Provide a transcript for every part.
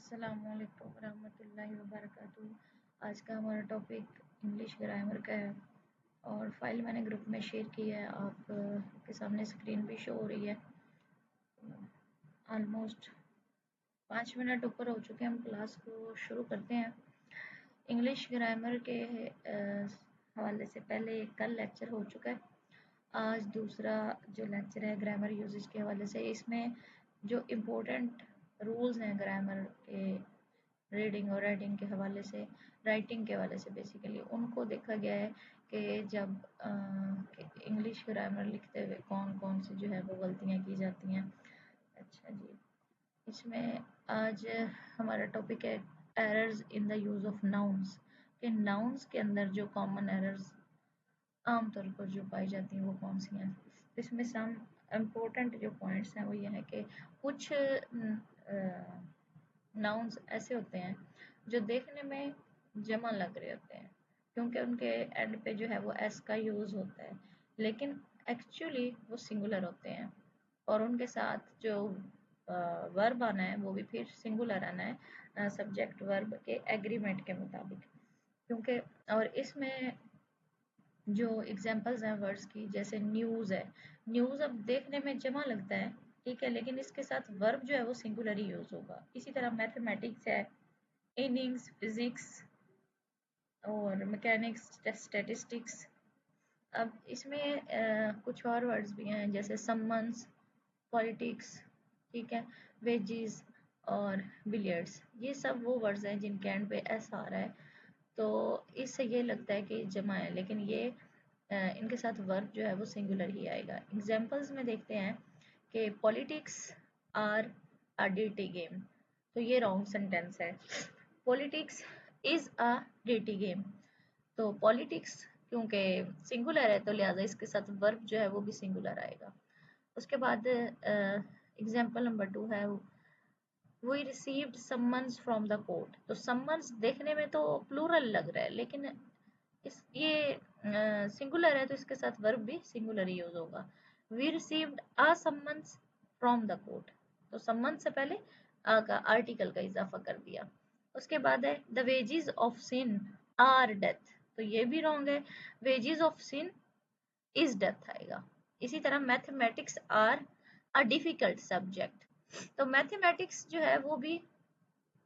अस्सलामुअलैकुम रहमतुल्लाहि व बरकातुहू। आज का हमारा टॉपिक इंग्लिश ग्रामर का है और फाइल मैंने ग्रुप में शेयर की है। आप के सामने स्क्रीन भी शो हो रही है। ऑलमोस्ट 5 मिनट ऊपर हो चुके हैं, हम क्लास को शुरू करते हैं। इंग्लिश ग्रामर के हवाले से पहले कल लेक्चर हो चुका है। आज दूसरा जो लेक्चर है ग्रामर यूजेज के हवाले से, इसमें जो इम्पोर्टेंट रूल्स हैं ग्रामर के, रीडिंग और राइटिंग के हवाले से, राइटिंग के हवाले से बेसिकली उनको देखा गया है कि जब इंग्लिश ग्रामर लिखते हुए कौन कौन सी जो है वो गलतियाँ की जाती हैं। अच्छा जी, इसमें आज हमारा टॉपिक है errors in the use of nouns, कि नाउन्स के अंदर जो कॉमन एरर्स आमतौर पर जो पाई जाती हैं वो कौन सी हैं। इसमें सम इम्पोर्टेंट जो पॉइंट्स हैं वो ये हैं कि कुछ नाउन्स ऐसे होते हैं जो देखने में जमा लग रहे होते हैं क्योंकि उनके एंड पे जो है वो एस का यूज़ होता है, लेकिन एक्चुअली वो सिंगुलर होते हैं और उनके साथ जो वर्ब आना है वो भी फिर सिंगुलर आना है सब्जेक्ट वर्ब के एग्रीमेंट के मुताबिक। क्योंकि और इसमें जो एग्जांपल्स हैं वर्ड्स की, जैसे न्यूज़ है, न्यूज़ अब देखने में जमा लगता है, ठीक है, लेकिन इसके साथ वर्ब जो है वो सिंगुलर ही यूज़ होगा। इसी तरह मैथमेटिक्स है, इनिंग्स, फिजिक्स और मैकेनिक्स, स्टैटिस्टिक्स। अब इसमें कुछ और वर्ड्स भी हैं जैसे समन्स, पॉलिटिक्स, ठीक है, वेजीज और बिलियर्ड्स। ये सब वो वर्ड्स हैं जिनके एंड पे एस आ रहा है, तो इससे ये लगता है कि जमा है, लेकिन ये इनके साथ वर्ब जो है वो सिंगुलर ही आएगा। एग्जाम्पल्स में देखते हैं कि politics are a dirty game, तो ये रॉन्ग सेंटेंस है। Politics is a dirty game, तो पॉलिटिक्स क्योंकि सिंगुलर है तो लिहाजा इसके साथ वर्ब जो है वो भी सिंगुलर आएगा। उसके बाद एग्जाम्पल नंबर 2 है we received summons from the court, तो समन्स देखने में तो प्लूरल लग रहा है, लेकिन इस ये सिंगुलर है तो इसके साथ वर्ब भी सिंगुलर ही यूज होगा। We received a summons from the court, तो समन्स से पहले आ का आर्टिकल का इजाफा कर दिया। उसके बाद है the wages of sin are death, तो ये भी रॉन्ग है, wages of sin is death आएगा। इसी तरह mathematics are a difficult subject, तो मैथमेटिक्स जो है वो भी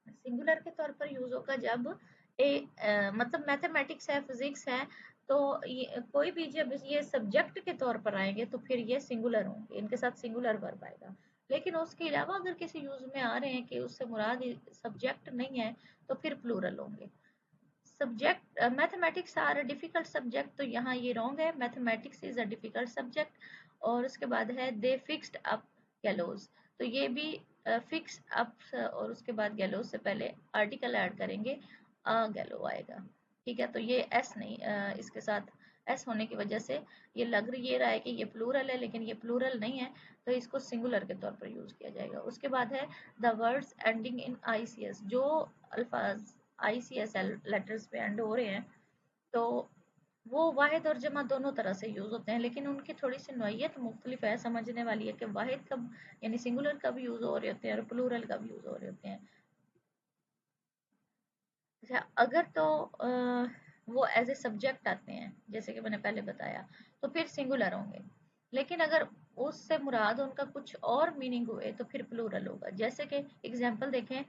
सिंगुलर के तौर पर यूज होगा जब मतलब मैथमेटिक्स है, फिजिक्स है, तो ये कोई भी जब ये सब्जेक्ट के तौर पर आएंगे तो फिर ये सिंगुलर होंगे, इनके साथ सिंगुलर वर्ब आएगा। लेकिन उसके अलावा अगर किसी यूज में आ रहे हैं कि उससे मुराद सब्जेक्ट नहीं है तो फिर प्लूरल होंगे। Subject mathematics are a difficult subject, तो यहाँ ये रॉन्ग है, mathematics is a difficult subject. और उसके बाद है दे फिक्स्ड अप गैलोज, तो ये भी फिक्स अप और उसके बाद गैलोज से पहले आर्टिकल ऐड करेंगे, गैलो आएगा, ठीक है। तो ये एस नहीं, इसके साथ एस होने की वजह से ये लग ये रहा है कि ये प्लूरल है, लेकिन ये प्लूरल नहीं है, तो इसको सिंगुलर के तौर पर यूज किया जाएगा। उसके बाद है the words ending in ICS, जो अल्फाज ICS लेटर्स पे एंड हो रहे हैं तो वो वाहिद और जमा दोनों तरह से यूज होते हैं, लेकिन उनकी थोड़ी सी नौइयत मुख्तलिफ है, समझने वाली है कि वाहिद कब यानी सिंगुलर कब यूज हो रहे होते हैं और प्लूरल कब यूज हो रहे होते हैं। अच्छा, अगर तो वो एज ए सब्जेक्ट आते हैं जैसे कि मैंने पहले बताया तो फिर सिंगुलर होंगे, लेकिन अगर उससे मुराद उनका कुछ और मीनिंग हुए तो फिर प्लूरल होगा। जैसे कि एग्जाम्पल देखें,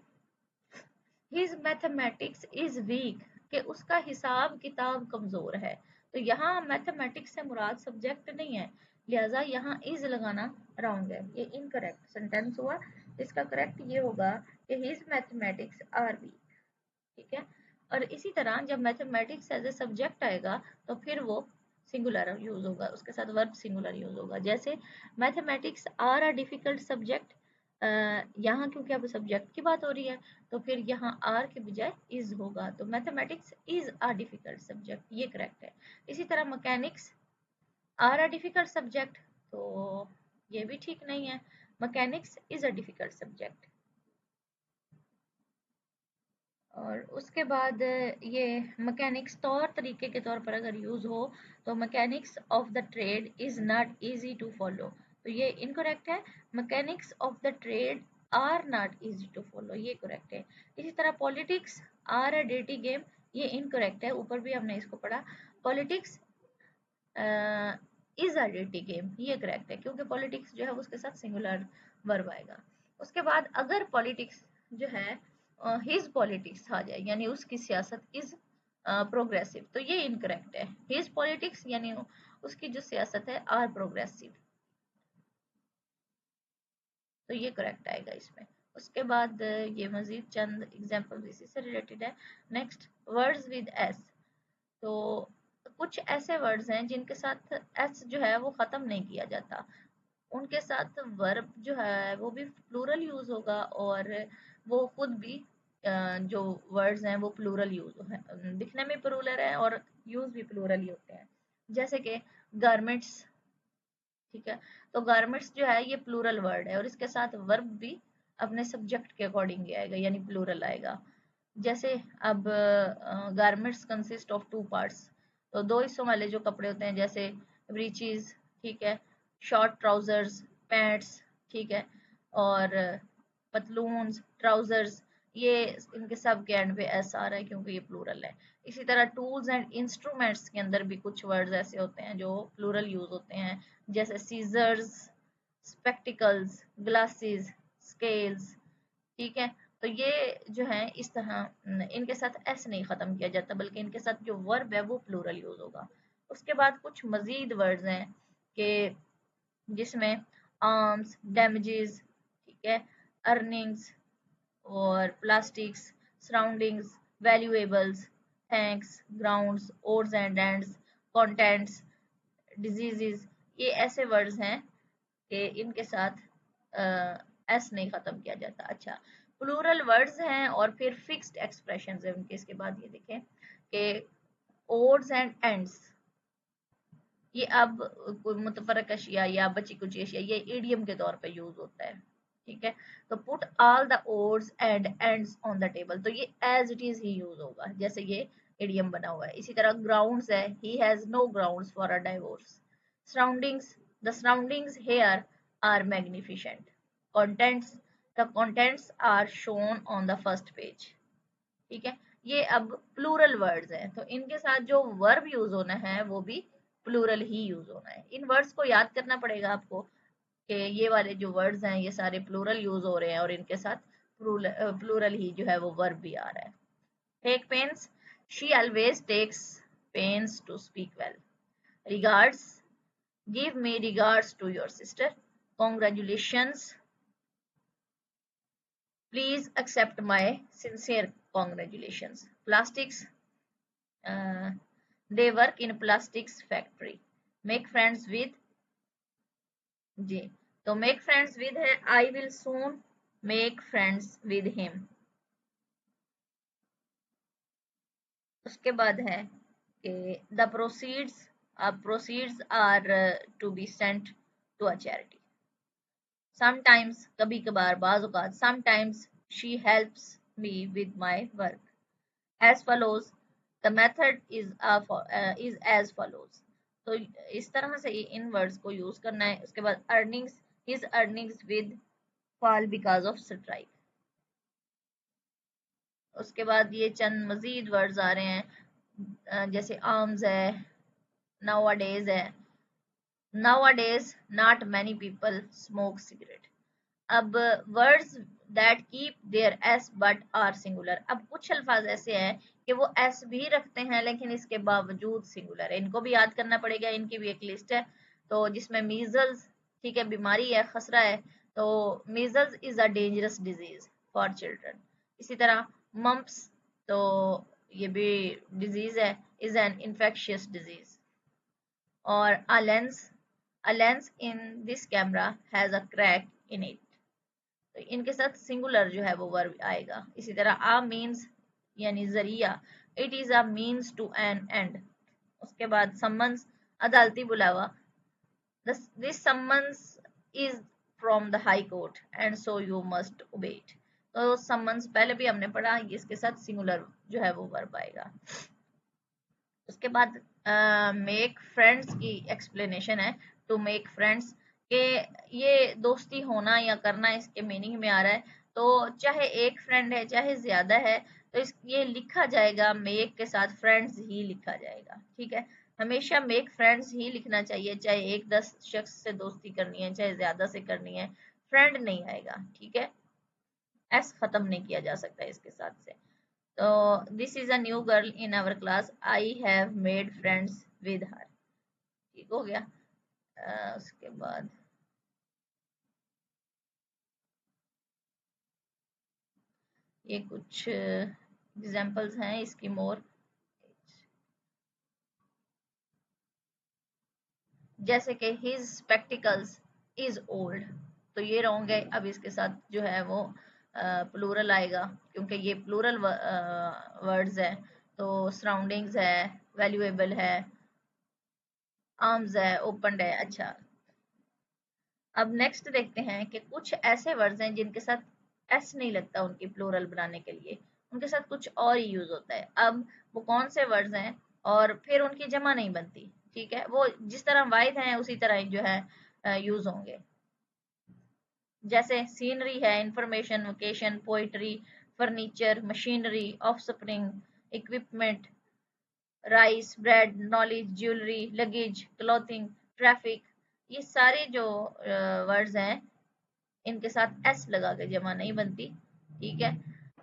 हिज मैथमेटिक्स इज वीक, कि उसका हिसाब किताब कमजोर है, तो यहाँ मैथमेटिक्स से मुराद सब्जेक्ट नहीं है, लिहाजा यहाँ इज लगाना रॉन्ग है, ये इनकरेक्ट सेंटेंस हुआ। इसका करेक्ट ये होगा कि हिज मैथमेटिक्स आर वीक, ठीक है। और इसी तरह जब मैथमेटिक्स एज ए सब्जेक्ट आएगा तो फिर वो सिंगुलर यूज होगा, उसके साथ वर्ब सिंगुलर यूज होगा। जैसे mathematics are a difficult subject, यहाँ क्योंकि अब सब्जेक्ट की बात हो रही है तो फिर यहाँ आर के बजाय इज होगा, तो mathematics is a difficult subject, ये करेक्ट है। इसी तरह mechanics are a difficult subject, तो ये भी ठीक नहीं है, mechanics is a difficult subject. और उसके बाद ये मैकेनिक्स तौर तरीके के तौर पर अगर यूज़ हो तो mechanics of the trade is not easy to follow, तो ये इनकरेक्ट है। Mechanics of the trade are not easy to follow, ये करेक्ट है। इसी तरह politics are a dirty game, ये इनकरेक्ट है, ऊपर भी हमने इसको पढ़ा। Politics is a dirty game, ये करेक्ट है, क्योंकि पॉलिटिक्स जो है उसके साथ सिंगुलर वर्ब आएगा। उसके बाद अगर पॉलिटिक्स जो है हिज पॉलिटिक्स आ जाए, यानी उसकी सियासत इज प्रोग्रेसिव, तो ये इनकरेक्ट है। हिज पॉलिटिक्स यानी उसकी जो सियासत है आर प्रोग्रेसिव, तो ये करेक्ट आएगा इसमें। उसके बाद ये मजीद चंद एग्जाम्पल इसी से रिलेटेड है। Next, words with S. तो कुछ ऐसे वर्ड्स हैं जिनके साथ एस जो है वो खत्म नहीं किया जाता, उनके साथ वर्ब जो है वो भी प्लूरल यूज होगा, और वो खुद भी जो वर्ड्स हैं वो प्लूरल यूज है, दिखने में प्लूरल है और यूज भी प्लूरल ही होते हैं। जैसे कि गारमेंट्स, ठीक है, तो गारमेंट्स जो है ये प्लूरल वर्ड है और इसके साथ वर्ब भी अपने सब्जेक्ट के अकॉर्डिंग ही आएगा, यानी प्लूरल आएगा। जैसे अब garments consist of two parts, तो दो हिस्सों वाले जो कपड़े होते हैं, जैसे ब्रीचीज, ठीक है, शॉर्ट ट्राउजर्स, पैंट्स, ठीक है, और पतलून्स, ट्राउजर्स, ये इनके सब के एंड पे एस आ रहा है क्योंकि ये प्लूरल है। इसी तरह टूल्स एंड इंस्ट्रूमेंट्स के अंदर भी कुछ वर्ड्स ऐसे होते हैं जो प्लूरल यूज होते हैं, जैसे सीजर्स, स्पेक्टिकल्स, ग्लासेस, स्केल्स, ठीक है। तो ये जो है इस तरह इनके साथ एस नहीं खत्म किया जाता, बल्कि इनके साथ जो वर्ब है वो प्लूरल यूज होगा। उसके बाद कुछ मजीद वर्ड्स हैं कि जिसमें आर्म्स, डैमेजेस, ठीक है, अर्निंग्स और plastics, surroundings, valuables, thanks, grounds, odds and ends, contents, diseases, ये ऐसे वर्ड्स हैं कि इनके साथ एस नहीं खत्म किया जाता। अच्छा, प्लूरल वर्ड्स हैं और फिर फिक्स्ड एक्सप्रेशंस है उनके। इसके बाद ये देखें कि ओड्स एंड एंड्स, ये अब कोई मुतफरक अशिया या बची कुछ अशिया, ये इडियम के तौर पे यूज होता है, ठीक है। तो put all the odds and ends on the table, तो ये एज इट इज ही यूज होगा, जैसे ये इडियम बना हुआ है। इसी तरह ग्राउंड्स है, he has no grounds for a divorce. Surroundings, the surroundings here are magnificent. Contents, the contents are shown on the first page, ठीक है। ये अब प्लूरल वर्ड्स हैं, तो इनके साथ जो वर्ब यूज होना है वो भी प्लूरल ही यूज होना है। इन वर्ड्स को याद करना पड़ेगा आपको कि ये वाले जो वर्ड्स हैं ये सारे प्लूरल यूज हो रहे हैं और इनके साथ प्लूरल ही जो है वो वर्ब भी आ रहा है। Take pains, she always takes pains to speak well. Regards, give me regards to your sister. Congratulations, please accept my sincere congratulations. Plastics, they work in plastics factory. make friends with, जी, तो make friends with है I will soon make friends with him। उसके बाद है कि the proceeds are to be sent to a charity। sometimes, कभी कभार, बाज़ औक़ात, sometimes she helps me with my work। as follows, the method is as follows। तो इस तरह से इन वर्ड्स को यूज करना है। उसके बाद earnings, his earnings with fall because of strike। उसके बाद ये चंद मजीद वर्ड्स आ रहे हैं, जैसे arms है, nowadays है। nowadays not many people smoke cigarette। अब words that keep their S but are singular, अब कुछ अल्फाज ऐसे हैं कि वो एस भी रखते हैं लेकिन इसके बावजूद सिंगुलर है, इनको भी याद करना पड़ेगा। इनकी भी एक लिस्ट है, तो जिसमें मीजल्स, ठीक है, बीमारी है, खसरा है, तो measles is a dangerous disease for children. इसी तरह मम्प्स, तो ये भी डिजीज है, इज एन इन्फेक्शियस डिजीज। और a lens in this camera has a crack in it, तो इनके साथ सिंगुलर जो है वो वर्ब आएगा। इसी तरह आ मीन्स यानी जरिया, it is a means to an end. उसके बाद सम्मन्स, अदालती बुलावा, this summons is from the high court and so you must obey it. तो सम्मन्स पहले भी हमने पढ़ा, इसके साथ सिंगुलर जो है वो वर्ब आएगा। उसके बाद मेक फ्रेंड्स की एक्सप्लेनेशन है। टू मेक फ्रेंड्स कि ये दोस्ती होना या करना इसके मीनिंग में आ रहा है, तो चाहे एक फ्रेंड है चाहे ज्यादा है, तो इस ये लिखा जाएगा मेक के साथ फ्रेंड्स ही लिखा जाएगा। ठीक है, हमेशा मेक फ्रेंड्स ही लिखना चाहिए, चाहे एक 10 शख्स से दोस्ती करनी है चाहे ज्यादा से करनी है, फ्रेंड नहीं आएगा। ठीक है, एस खत्म नहीं किया जा सकता इसके साथ से। तो this is a new girl in our class, I have made friends with her. ठीक हो गया। उसके बाद ये कुछ एग्जांपल्स हैं इसकी मोर, जैसे कि हिज स्पेक्टिकल्स इज ओल्ड, तो ये रॉन्ग है। अब इसके साथ जो है वो प्लूरल आएगा, क्योंकि ये प्लूरल वर्ड्स है। तो सराउंडिंग्स है, वैल्यूएबल है, आर्म्स है, ओपन है। अच्छा, अब नेक्स्ट देखते हैं कि कुछ ऐसे वर्ड्स हैं जिनके साथ एस नहीं लगता उनकी प्लूरल बनाने के लिए, उनके साथ कुछ और ही यूज होता है। अब वो कौन से वर्ड्स हैं और फिर उनकी जमा नहीं बनती। ठीक है, वो जिस तरह वाहिद हैं उसी तरह ही जो है यूज होंगे। जैसे सीनरी है, information, vocation, poetry, furniture, machinery, offspring, equipment, rice, bread, knowledge, jewellery, luggage, clothing, traffic, ये सारे जो वर्ड्स हैं इनके साथ एस लगा के जमा नहीं बनती। ठीक है,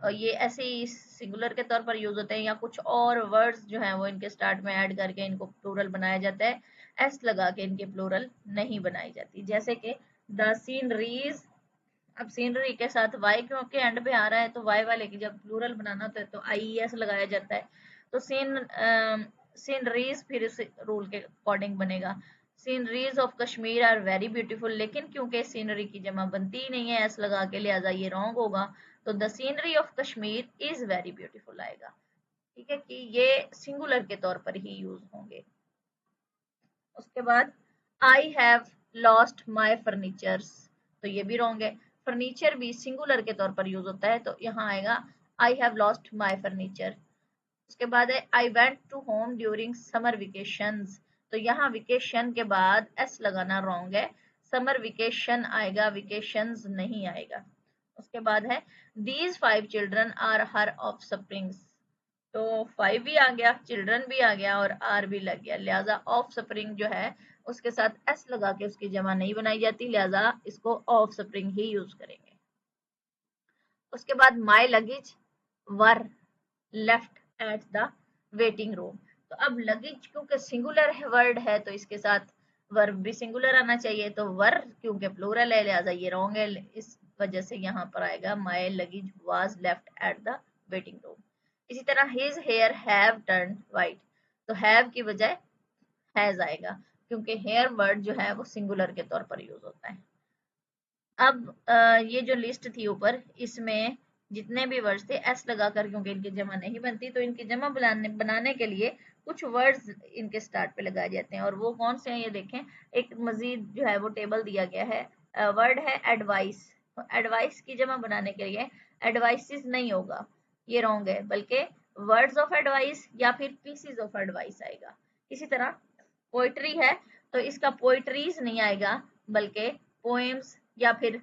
और ये ऐसे ही सिंगुलर के तौर पर यूज होते हैं, या कुछ और वर्ड्स जो हैं वो इनके स्टार्ट में ऐड करके इनको प्लूरल बनाया जाता है, एस लगा के इनके प्लूरल नहीं बनाई जाती। जैसे कि द सीनरीज, अब सीनरी के साथ वाई क्योंकि एंड पे आ रहा है, तो वाई वाले की जब प्लूरल बनाना होता है तो आई एस लगाया जाता है। तो सीनरीज फिर इस रूल के अकॉर्डिंग बनेगा। Sceneries of Kashmir are very beautiful, लेकिन क्योंकि सीनरी की जमा बनती ही नहीं है एस लगा के, लिहाजा ये रॉन्ग होगा। तो the scenery of Kashmir is very beautiful आएगा। ठीक है, कि ये सिंगुलर के तौर पर ही यूज होंगे। उसके बाद आई हैव लॉस्ट माई फर्नीचर्स, तो ये भी रॉन्ग है। फर्नीचर भी सिंगुलर के तौर पर यूज होता है, तो यहाँ आएगा I have lost my furniture. उसके बाद है I went to home during summer vacations, तो यहाँ वेकेशन के बाद एस लगाना रॉन्ग है, समर वेकेशन आएगा, वेकेशंस नहीं आएगा। उसके बाद है these 5 children are her offsprings, तो 5 भी आ गया, चिल्ड्रन भी आ गया और आर भी लग गया, लिहाजा ऑफ स्प्रिंग जो है उसके साथ एस लगा के उसकी जमा नहीं बनाई जाती, लिहाजा इसको ऑफ स्प्रिंग ही यूज करेंगे। उसके बाद my luggage were left at the waiting room, तो अब लगेज क्योंकि सिंगुलर है वर्ड है तो इसके साथ वर्ब भी सिंगुलर आना चाहिए, तो वर क्योंकि प्लूरल है लिहाजा ये रॉन्ग है, इस वजह से यहाँ पर आएगा my luggage was left at the waiting room. इसी तरह his hair have turn white, तो हैव की बजाय हैज आएगा, क्योंकि हेयर वर्ड जो है वो सिंगुलर के तौर पर यूज होता है। अब ये जो लिस्ट थी ऊपर, इसमें जितने भी वर्ड्स थे एस लगाकर, क्योंकि इनकी जमा नहीं बनती, तो इनकी जमा बनाने के लिए कुछ वर्ड्स इनके स्टार्ट पे लगाए जाते हैं, और वो कौन से हैं ये देखें। एक मजीद जो है वो टेबल दिया गया है, वर्ड है एडवाइस, तो एडवाइस की जमा बनाने के लिए एडवाइसिस नहीं होगा, ये रॉन्ग है, बल्कि वर्ड्स ऑफ एडवाइस या फिर पीसीज ऑफ एडवाइस आएगा। इसी तरह पोइट्री है तो इसका पोइट्रीज नहीं आएगा, बल्कि पोएम्स या फिर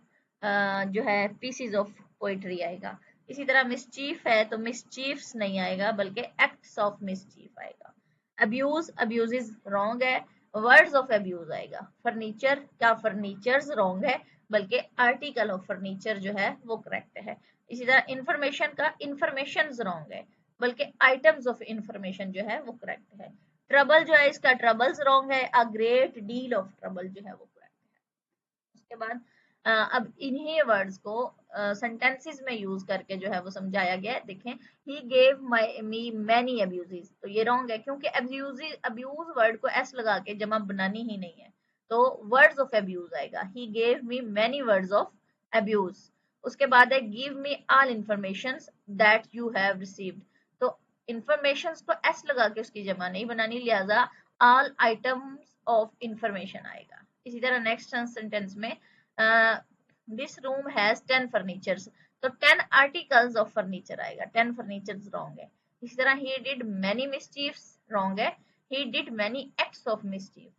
जो है पीसीज ऑफ पोइट्री आएगा। इसी तरह मिसचीफ है तो मिसचीफ्स नहीं आएगा, बल्कि एक्ट्स ऑफ मिसचीफ आएगा। अब्यूज, अब्यूजेस रॉन्ग है, वर्ड्स ऑफ अब्यूज आएगा। फर्नीचर का फर्नीचर्स रॉन्ग है, बल्कि आर्टिकल ऑफ फर्नीचर जो है वो करेक्ट है। इसी तरह इंफॉर्मेशन का इंफॉर्मेशन रॉन्ग है, बल्कि आइटम्स ऑफ इंफॉर्मेशन जो है वो करेक्ट है। ट्रबल जो है इसका ट्रबल्स रॉन्ग है, a great deal of trouble जो है वो करेक्ट है। उसके बाद अब इन्हीं वर्ड्स को सेंटेंसेस में यूज करके जो है वो समझाया गया है। देखें, ही गेव मी मैनी अब्यूजेस, तो ये रॉन्ग है, क्योंकि अब्यूज वर्ड को एस लगा के जमा बनानी ही नहीं है, तो वर्ड्स ऑफ अब्यूज आएगा, ही gave me many words of abuse. उसके बाद है give me all information that you have received, तो इंफॉर्मेशन को एस लगा के उसकी जमा नहीं बनानी, लिहाजा ऑल आइटम्स ऑफ इंफॉर्मेशन आएगा। इसी तरह नेक्स्ट सेंटेंस में दिस रूम हैज 10 फर्नीचर्स, तो 10 आर्टिकल्स ऑफ फर्नीचर आएगा, 10 फर्नीचर्स रॉन्ग है। इसी तरह he did many mischiefs wrong है, he did many acts of mischief.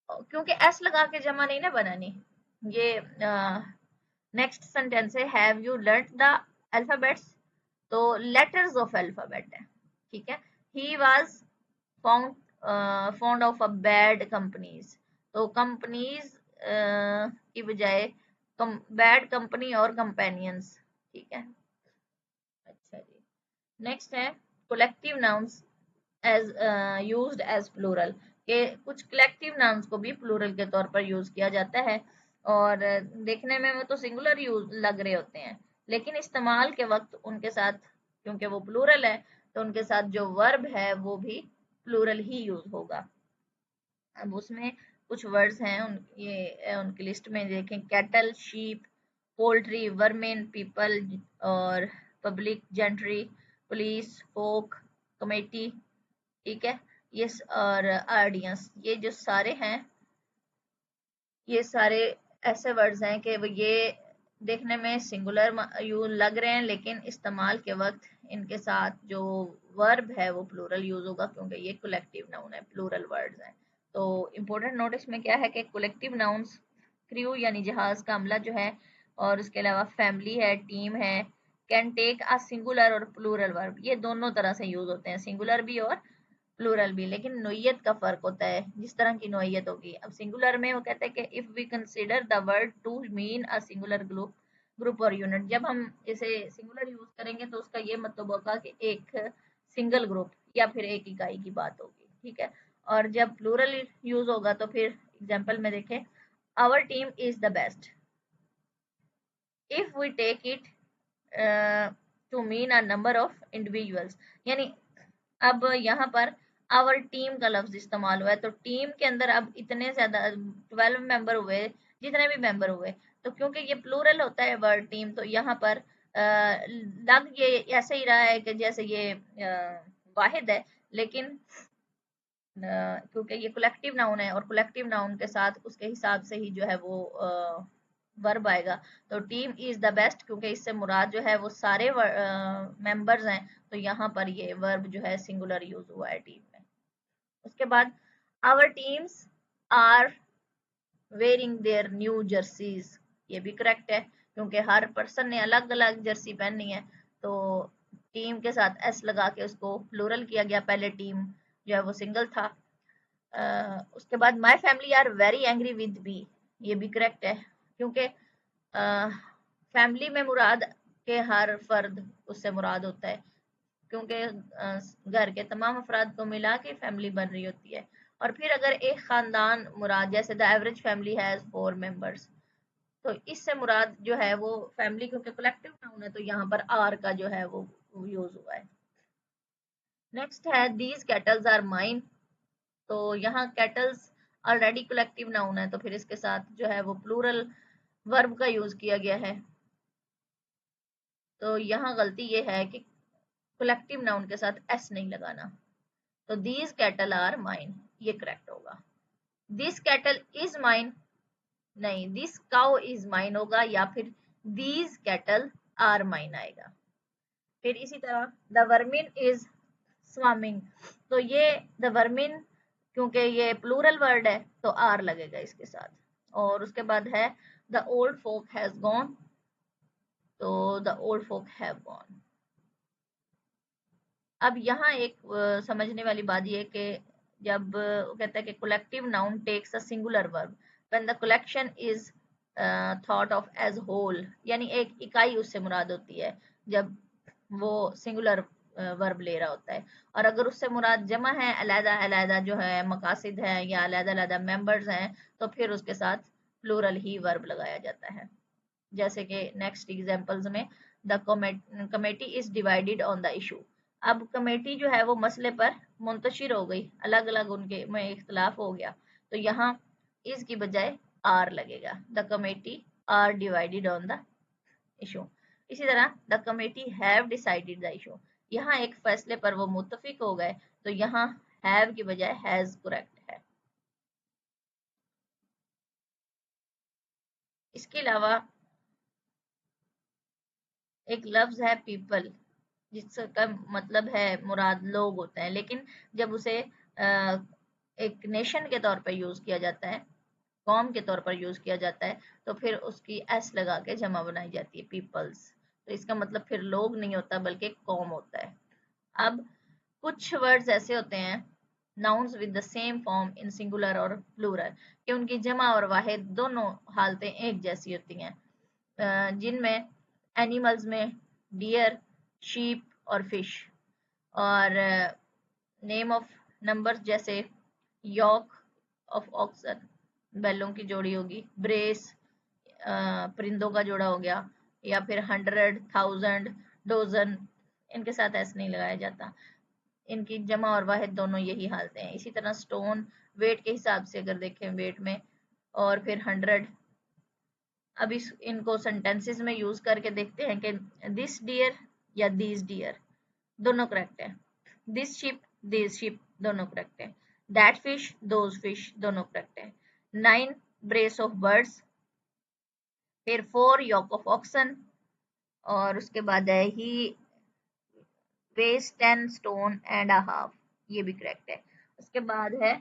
क्योंकि एस लगा के जमा नहीं ना बनानी। ये नेक्स्ट सेंटेंस है, have you learn the alphabets, तो लेटर्स ऑफ अल्फाबेट है, ठीक है। He was found found of a bad companies, तो कंपनीज की बजाय बैड कंपनी और कंपेनियंस, ठीक है। अच्छा जी, नेक्स्ट है collective nouns as used as plural, के कुछ कलेक्टिव नाउन्स को भी प्लूरल के तौर पर यूज किया जाता है, और देखने में वो तो सिंगुलर यूज लग रहे होते हैं, लेकिन इस्तेमाल के वक्त उनके साथ, क्योंकि वो प्लूरल है, तो उनके साथ जो वर्ब है वो भी प्लूरल ही यूज होगा। अब उसमें कुछ वर्ड्स हैं ये उनकी लिस्ट में देखें, कैटल, शीप, पोल्ट्री, वर्मेन, पीपल और पब्लिक, जेंट्री, पुलिस, फोक, कमेटी, ठीक है। ये और ऑडियंस, ये जो सारे हैं, ये सारे ऐसे वर्ड्स हैं कि ये देखने में सिंगुलर यू लग रहे हैं, लेकिन इस्तेमाल के वक्त इनके साथ जो वर्ब है वो प्लूरल यूज होगा, क्योंकि ये कलेक्टिव नाउन है, प्लूरल वर्ड्स हैं। तो इम्पोर्टेंट नोटिस में क्या है कि कलेक्टिव नाउन्स क्रू यानी जहाज का अमला जो है, और उसके अलावा फैमिली है, टीम है, कैन टेक अ सिंगुलर और प्लूरल वर्ब, ये दोनों तरह से यूज होते हैं, सिंगुलर भी और प्लूरल भी, लेकिन नोयत का फर्क होता है, जिस तरह की नोयत होगी। अब सिंगुलर में वो कहते हैं कि if we consider the word to mean a singular group और यूनिट, जब हम इसे सिंगुलर यूज करेंगे तो उसका ये मतलब होगा कि एक सिंगल ग्रुप या फिर एक इकाई की बात होगी, ठीक है। और जब प्लूरल यूज होगा तो फिर एग्जाम्पल में देखें, our team is the best, if we take it to mean a number of individuals, यानी अब यहाँ पर आवर टीम का लफ्ज इस्तेमाल हुआ है, तो टीम के अंदर अब इतने ज्यादा 12 मेंबर हुए, जितने भी मेंबर हुए, तो क्योंकि ये प्लूरल होता है वर्ड टीम, तो यहाँ पर लग ये ऐसे ही रहा है कि जैसे ये वाहिद है, लेकिन क्योंकि ये कलेक्टिव नाउन है, और कलेक्टिव नाउन के साथ उसके हिसाब से ही जो है वो वर्ब आएगा। तो टीम इज द बेस्ट, क्योंकि इससे मुराद जो है वो सारे मेंबर्स हैं, तो यहाँ पर ये वर्ब जो है सिंगुलर यूज हुआ है टीम में। उसके बाद our teams are wearing their new jerseys, ये भी करेक्ट है, क्योंकि हर पर्सन ने अलग अलग जर्सी पहननी है, तो टीम के साथ एस लगा के उसको प्लूरल किया गया, पहले टीम जो है वो सिंगल था। उसके बाद my family are very angry with me, ये भी करेक्ट है, क्योंकि फैमिली में मुराद के हर फर्द उससे मुराद होता है, क्योंकि घर के तमाम अफराद को मिला के फैमिली बन रही होती है। और फिर अगर एक खानदान मुराद, जैसे the average family has 4 members, तो इससे मुराद जो है वो फैमिली, क्योंकि कलेक्टिव नाउन है, तो यहाँ पर आर का जो है वो यूज हुआ है। नेक्स्ट है दीज कैटल्स आर माइन, तो यहाँ कैटल्स ऑलरेडी कलेक्टिव नाउन है, तो फिर इसके साथ जो है वो प्लूरल वर्ब का यूज किया गया है। तो यहाँ गलती ये है कि कलेक्टिव नाउन के साथ एस नहीं लगाना, तो दीज कैटल आर माइन, ये करेक्ट होगा। दिस कैटल इज माइन, नहीं, दिस काउ इज माइन होगा, या फिर दीज कैटल आर माइन आएगा। फिर इसी तरह द वर्मिन इज स्वामिंग, तो ये द वर्मिन, क्योंकि ये प्लूरल वर्ड है, तो आर लगेगा इसके साथ। और उसके बाद है the old folk has gone, तो the old folk have gone. अब यहाँ एक समझने वाली बात ये कि जब कहता है कि collective noun takes a singular verb when the collection is thought of as whole, यानी एक इकाई उससे मुराद होती है जब वो सिंगुलर वर्ब ले रहा होता है। और अगर उससे मुराद जमा है, अलहदा अलहदा जो है मकासिद है या अलहदा अलहदा मेंबर्स हैं, तो फिर उसके साथ प्लूरल ही वर्ब लगाया जाता है। जैसे कि नेक्स्ट एग्जांपल्स में, the committee is divided on the issue, अब कमेटी जो है वो मसले पर मुंतशिर हो गई, अलग अलग उनके में इख्तलाफ हो गया, तो यहाँ इस की बजाय आर लगेगा, the committee are divided on the issue. इसी तरह the committee have decided the issue, यहाँ एक फैसले पर वो मुत्तफिक हो गए, तो यहाँ हैव की बजाय हैज करेक्ट है। इसके अलावा एक लफ्ज है पीपल, जिसका मतलब है मुराद लोग होते हैं, लेकिन जब उसे एक नेशन के तौर पर यूज किया जाता है, कॉम के तौर पर यूज किया जाता है, तो फिर उसकी एस लगा के जमा बनाई जाती है, पीपल्स। तो इसका मतलब फिर लोग नहीं होता बल्कि कॉम होता है। अब कुछ वर्ड्स ऐसे होते हैं nouns with the same form in singular और प्लूरल, कि उनकी जमा और वाहिद दोनों हालतें एक जैसी होती हैं, जिनमें एनिमल्स में डियर, शीप और फिश, और नेम ऑफ नंबर्स जैसे यॉक ऑफ ऑक्सन, बैलों की जोड़ी होगी, ब्रेस परिंदों का जोड़ा हो गया, या फिर 100, 1000, डोजन, इनके साथ एस नहीं लगाया जाता। इनकी जमा और वाहिद दोनों यही हालतें हैं। इसी तरह स्टोन वेट के हिसाब से अगर देखें वेट में, और फिर 100। अब इनको सेंटेंसेस में यूज करके देखते हैं कि दिस डियर या दीज डियर दोनों करेक्ट है, दिस शिप दिस शिप दोनों करेक्ट है, दैट फिश दोज फिश दोनों करेक्ट है, 9 ब्रेस ऑफ बर्ड्स, फिर 4 योक ऑफ ऑक्सन, और उसके बाद है he weighs 10 stone and a half, ये भी करेक्ट है। उसके बाद है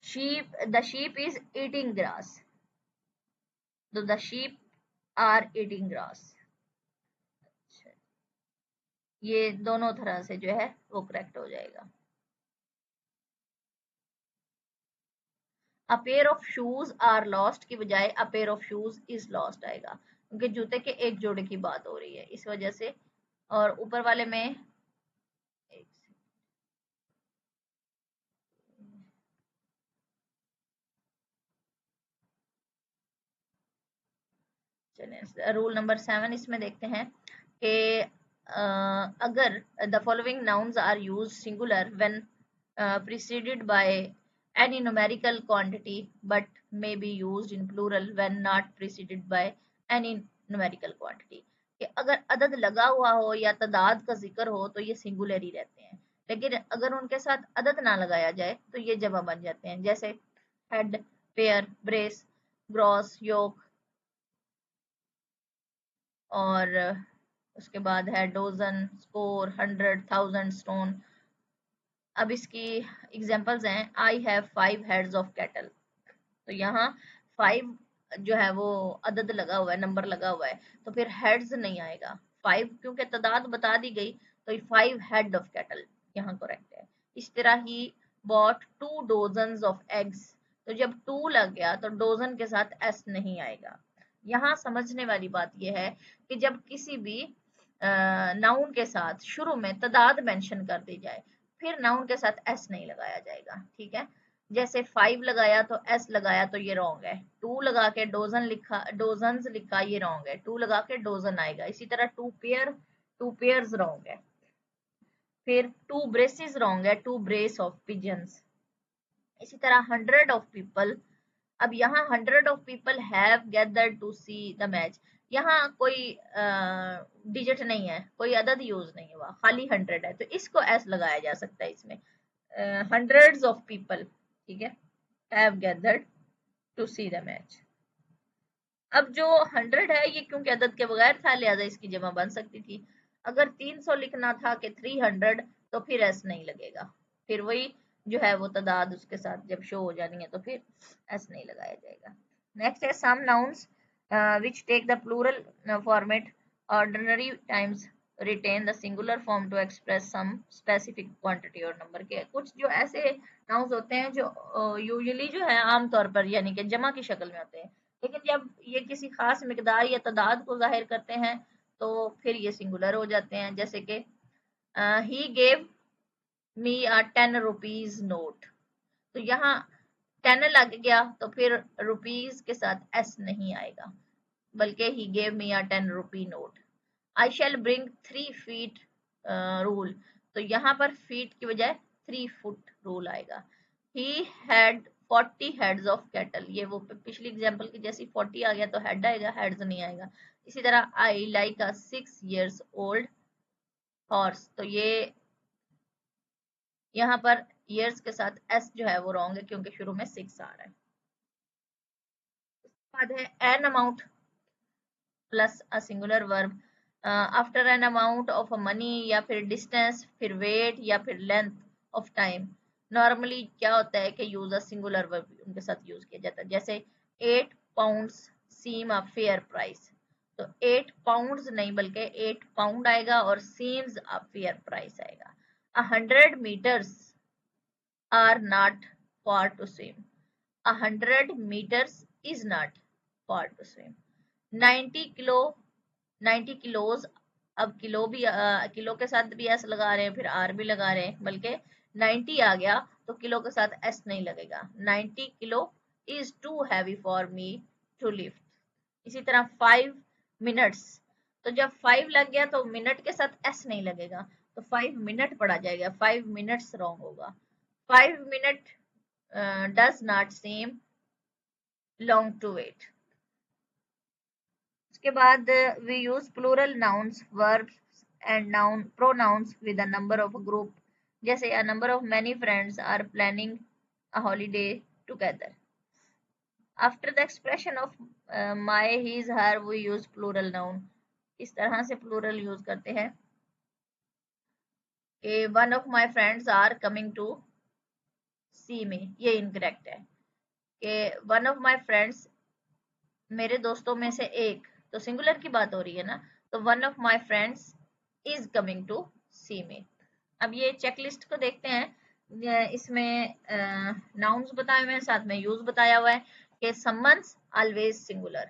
sheep, the sheep is eating grass, तो the sheep are eating grass. ये दोनों तरह से जो है वो करेक्ट हो जाएगा। A pair of shoes are lost की बजाय a pair of shoes is lost आएगा, क्योंकि जूते के एक जोड़े की बात हो रही है इस वजह से। और ऊपर वाले में चलिए रूल नंबर 7 इसमें देखते हैं कि अगर the following nouns are use singular when preceded by any numerical quantity but may be used in plural when not preceded by any numerical quantity, कि अगर अदद लगा हुआ हो या तादाद का जिक्र हो तो ये सिंगुलर ही रहते हैं, लेकिन अगर उनके साथ अदद ना लगाया जाए तो ये जमा बन जाते हैं, जैसे हेड, पेयर, ब्रेस, ग्रॉस, योक, और उसके बाद है डोजन, स्कोर, 100, 1000, स्टोन। अब इसकी एग्जांपल्स हैं, I have 5 heads of cattle, तो यहाँ 5 जो है वो अदद लगा हुआ है, नंबर लगा हुआ है, तो फिर हेड्स नहीं आएगा, 5 क्योंकि तादाद बता दी गई, तो 5 हेड ऑफ कैटल यहाँ करेक्ट है। इस तरह he bought 2 dozen of eggs, तो जब 2 लग गया तो डोजन के साथ एस नहीं आएगा। यहाँ समझने वाली बात यह है कि जब किसी भी नाउन के साथ शुरू में तादाद मेंशन कर दी जाए, फिर नाउन के साथ एस नहीं लगाया जाएगा, ठीक है। जैसे 5 लगाया तो एस लगाया तो ये रॉन्ग है, 2 लगा के डोजन लिखा, डोजन्स लिखा, ये रॉन्ग है, 2 लगा के डोजन आएगा। इसी तरह 2 पेयर, 2 पेयर्स रॉन्ग है। फिर 2 ब्रेसेस रॉन्ग है, 2 ब्रेस ऑफ पिजन्स। इसी तरह 100 ऑफ पीपल, अब यहाँ 100 of people have gathered to see the match, यहाँ कोई डिजिट नहीं है, कोई अदद यूज नहीं हुआ, खाली 100 है, तो इसको एस लगाया जा सकता है इसमें, हंड्रेड्स ऑफ पीपल, ठीक है, have gathered to see the match. अब जो 100 है ये क्योंकि अदद के बगैर था लिहाजा इसकी जमा बन सकती थी। अगर 300 लिखना था कि 300, तो फिर एस नहीं लगेगा, फिर वही जो है वो तादाद उसके साथ जब शो हो जानी है तो फिर एस नहीं लगाया जाएगा। नेक्स्ट है some nouns which take the plural format ordinary times retain the singular form to express some specific quantity और नंबर के। कुछ जो ऐसे नाउन्स होते हैं जो यूजुअली जो है आमतौर पर यानी कि जमा की शक्ल में होते हैं, लेकिन जब ये किसी खास मिकदार या तादाद को जाहिर करते हैं तो फिर ये सिंगुलर हो जाते हैं, जैसे कि ही gave me a 10 rupees note, तो यहाँ 10 लग गया तो फिर रुपीज के साथ एस नहीं आएगा, बल्कि he gave me a 10 rupee note. I shall bring 3 feet rule, तो यहाँ पर फीट की बजाय 3 फुट रूल आएगा। He had 40 heads of cattle, ये वो पिछली एग्जांपल की जैसी 40 आ गया तो हेड आएगा, हेड्स नहीं आएगा। इसी तरह I like a 6 years old horse, तो ये यहाँ पर ईयर्स के साथ एस जो है वो रॉन्ग है क्योंकि शुरू में 6 आ रहा है। उसके बाद है an amount plus a singular verb after an amount of money, या फिर डिस्टेंस, फिर वेट, या फिर लेंथ ऑफ टाइम। नॉर्मली क्या होता है कि यूज सिंगुलर वर्ब उनके साथ यूज किया जाता है, जैसे 8 pounds seem a fair price, तो 8 पाउंड्स नहीं बल्कि 8 पाउंड आएगा और सीम्स अ फेयर प्राइस आएगा। 100 meters are not far to swim, 100 meters is not far to swim। 90 kilo, 90 kilos, अब किलो भी किलो के साथ भी एस लगा रहे हैं, फिर आर भी लगा रहे हैं, बल्कि 90 आ गया तो किलो के साथ एस नहीं लगेगा। 90 kilo is too heavy for me to lift. इसी तरह 5 मिनट्स, तो जब 5 लग गया तो मिनट के साथ एस नहीं लगेगा, तो 5 मिनट पढ़ा जाएगा, 5 मिनट्स रॉन्ग होगा। 5 minute does not seem long to wait. उसके बाद we use plural nouns verbs and noun pronouns with a number of group, जैसे a number of many friends are planning a holiday together. After the expression of my his her we use plural noun. इस तरह से plural use करते हैं कि one of my friends are coming to see me, ये incorrect है कि one of my friends, मेरे दोस्तों में से एक, तो सिंगुलर की बात हो रही है ना, तो one of my friends is coming to see me. अब ये चेकलिस्ट को देखते हैं, इसमें नाउन्स बताए हुए हैं, साथ में यूज बताया हुआ है कि समन्स ऑलवेज सिंगुलर,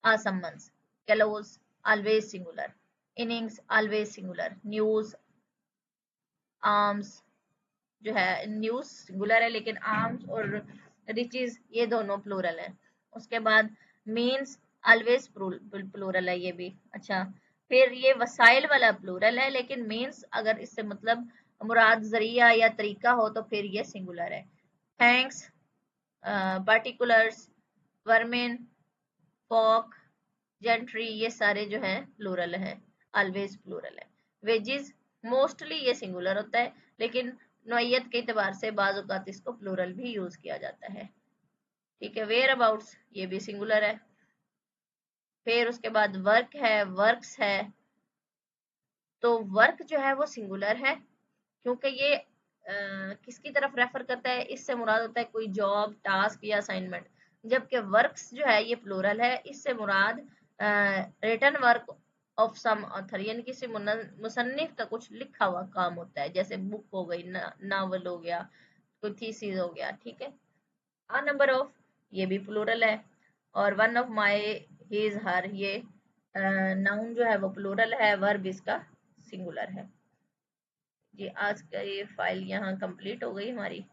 असम्मन्स, clothes always singular, innings always singular, news, arms, जो है न्यूज सिंगुलर है लेकिन आर्म्स और रिचेज ये दोनों प्लूरल है। उसके बाद मीन्स ऑलवेज प्लूरल है, ये भी अच्छा। फिर ये वसाइल वाला प्लूरल है, लेकिन मीन्स अगर इससे मतलब मुराद जरिया या तरीका हो तो फिर ये सिंगुलर है। Thanks, particulars, vermin, folk, gentry, ये सारे जो है प्लूरल है, ऑलवेज प्लूरल है। वेजिज मोस्टली ये सिंगुलर होता है, लेकिन नोयत के एतबार से बाज़ औक़ात इसको प्लूरल भी यूज किया जाता है। ठीक है, वेयर अबाउट्स ये भी सिंगुलर है। फिर उसके बाद वर्क है, वर्क्स है, तो वर्क जो है वो सिंगुलर है क्योंकि ये किसकी तरफ रेफर करता है, इससे मुराद होता है कोई जॉब, टास्क या असाइनमेंट, जबकि वर्क्स जो है ये प्लूरल है, इससे मुराद written work of some author, यानी किसी मुसन्निफ का कुछ लिखा हुआ काम होता है, जैसे बुक हो गई, नावल हो गया, कोई थीसिस हो गया। ठीक है, अ नंबर ऑफ ये भी प्लूरल है, और वन ऑफ माय, हिज, हर, ये नाउन जो है वो प्लूरल है, वर्ब इसका सिंगुलर है। जी, आज का ये फाइल यहाँ कंप्लीट हो गई हमारी।